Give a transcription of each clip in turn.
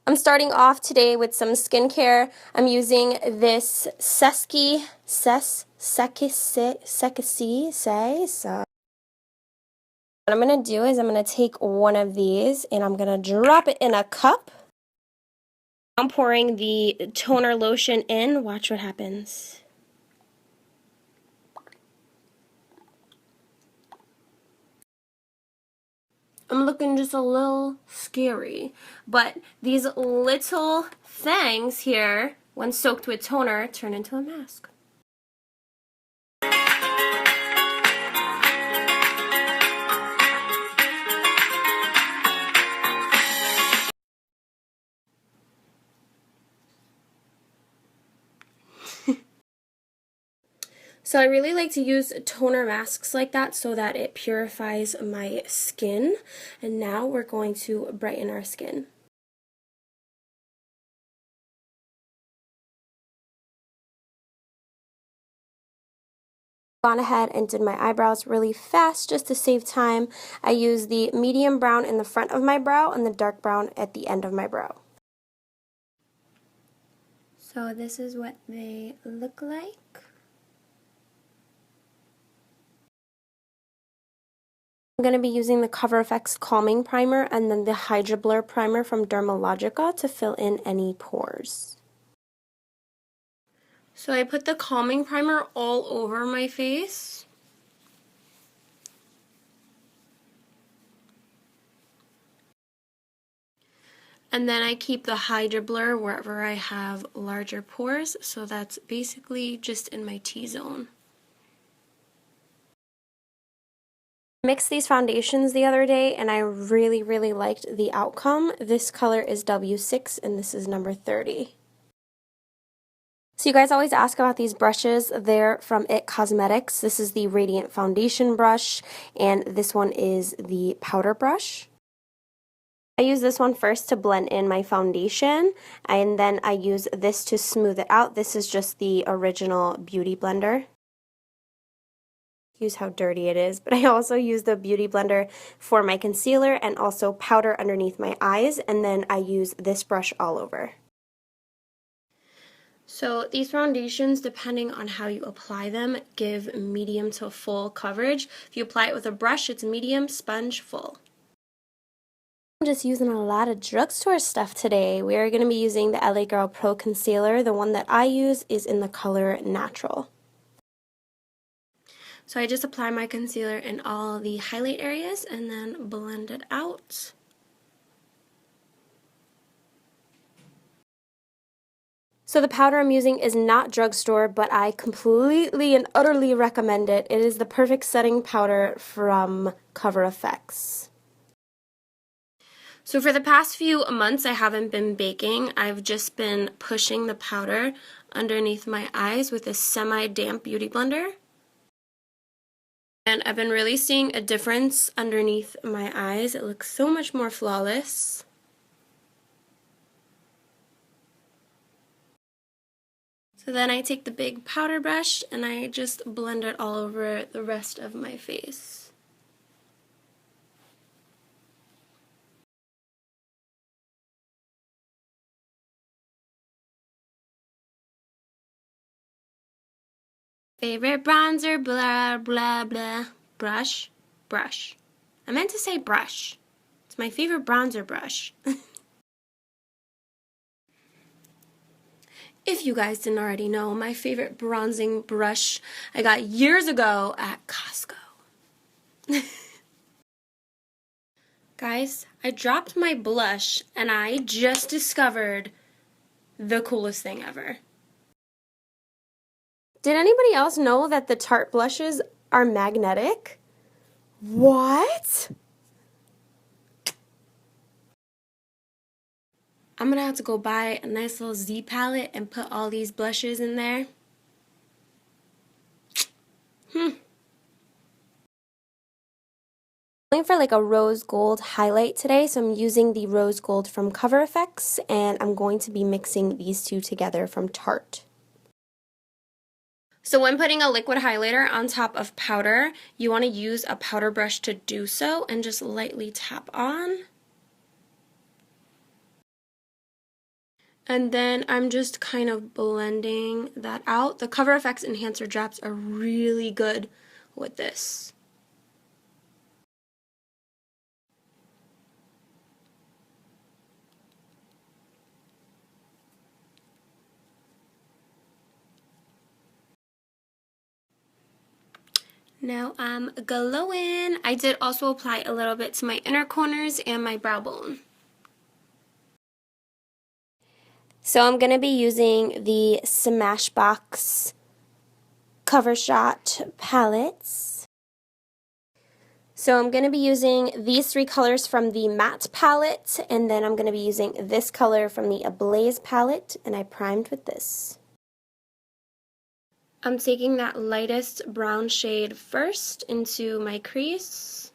I'm starting off today with some skincare. I'm using this Sekisei. What I'm going to do is I'm going to take one of these and I'm going to drop it in a cup. I'm pouring the toner lotion in. Watch what happens. I'm looking just a little scary, but these little fangs here, when soaked with toner, turn into a mask. So I really like to use toner masks like that so that it purifies my skin. And now we're going to brighten our skin. Gone ahead and did my eyebrows really fast just to save time. I use the medium brown in the front of my brow and the dark brown at the end of my brow. So this is what they look like. I'm going to be using the Cover FX Calming Primer and then the Hydra Blur Primer from Dermalogica to fill in any pores. So I put the Calming Primer all over my face. And then I keep the Hydra Blur wherever I have larger pores, so that's basically just in my T-zone. Mixed these foundations the other day and I really liked the outcome. This color is W6 and this is number 30. So you guys always ask about these brushes. They're from IT Cosmetics. This is the Radiant Foundation brush and this one is the powder brush. I use this one first to blend in my foundation and then I use this to smooth it out. This is just the original Beauty Blender. Use how dirty it is, but I also use the Beauty Blender for my concealer and also powder underneath my eyes, and then I use this brush all over. So these foundations, depending on how you apply them, give medium to full coverage. If you apply it with a brush, it's medium, sponge, full. I'm just using a lot of drugstore stuff today. We are going to be using the LA Girl Pro Concealer. The one that I use is in the color Natural. So I just apply my concealer in all the highlight areas and then blend it out. So the powder I'm using is not drugstore, but I completely and utterly recommend it. It is the perfect setting powder from Cover FX. So for the past few months I haven't been baking. I've just been pushing the powder underneath my eyes with a semi-damp beauty blender. And I've been really seeing a difference underneath my eyes. It looks so much more flawless. So then I take the big powder brush and I just blend it all over the rest of my face. Favorite bronzer, blah, blah, blah. Brush. I meant to say brush. It's my favorite bronzer brush. If you guys didn't already know, my favorite bronzing brush I got years ago at Costco. Guys, I dropped my blush and I just discovered the coolest thing ever. Did anybody else know that the Tarte blushes are magnetic? What? I'm gonna have to go buy a nice little Z palette and put all these blushes in there. I'm going for like a rose gold highlight today, so I'm using the rose gold from Cover FX and I'm going to be mixing these two together from Tarte. So when putting a liquid highlighter on top of powder, you want to use a powder brush to do so and just lightly tap on. And then I'm just kind of blending that out. The Cover FX Enhancer drops are really good with this. Now I'm glowing. I did also apply a little bit to my inner corners and my brow bone. So I'm going to be using the Smashbox Cover Shot palettes. So I'm going to be using these 3 colors from the matte palette, and then I'm going to be using this color from the Ablaze palette, and I primed with this. I'm taking that lightest brown shade first into my crease.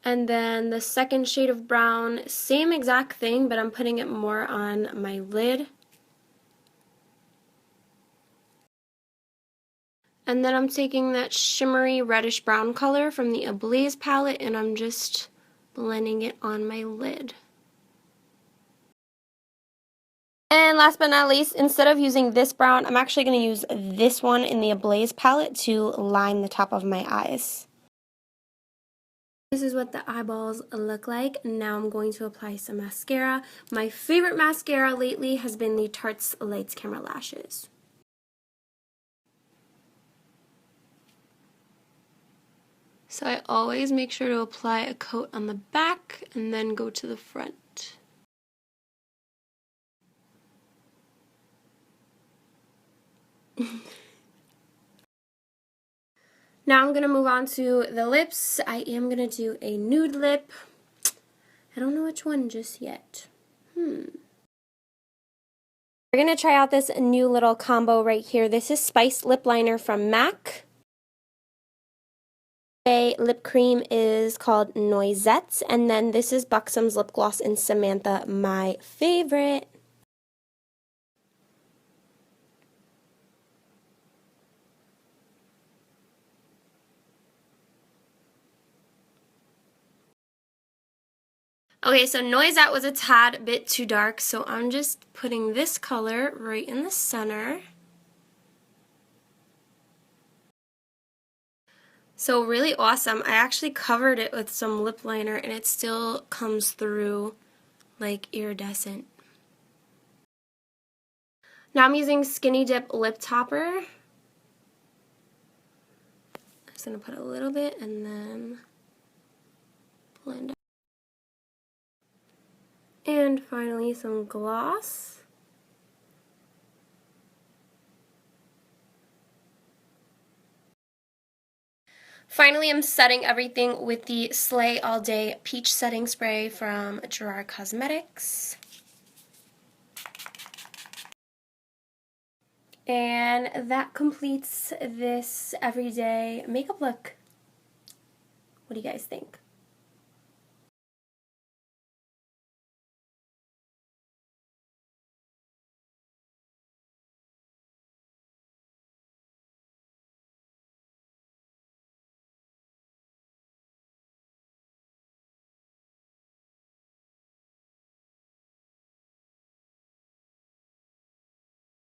And then the second shade of brown, same exact thing, but I'm putting it more on my lid. And then I'm taking that shimmery reddish brown color from the Ablaze palette and I'm just blending it on my lid. And last but not least, instead of using this brown, I'm actually going to use this one in the Ablaze palette to line the top of my eyes. This is what the eyeballs look like. Now I'm going to apply some mascara. My favorite mascara lately has been the Tarte's Lights Camera Lashes. So I always make sure to apply a coat on the back and then go to the front. Now I'm going to move on to the lips. I am going to do a nude lip. I don't know which one just yet. We're going to try out this new little combo right here. This is Spice Lip Liner from MAC. A lip cream is called Noisettes, and then this is Buxom's lip gloss in Samantha, my favorite. Okay, so Noisette was a tad bit too dark, so I'm just putting this color right in the center. So really awesome. I actually covered it with some lip liner and it still comes through like iridescent. Now I'm using Skinny Dip Lip Topper. I'm just going to put a little bit and then blend out. And finally some gloss. Finally, I'm setting everything with the Slay All Day Peach Setting Spray from Gerard Cosmetics. And that completes this everyday makeup look. What do you guys think?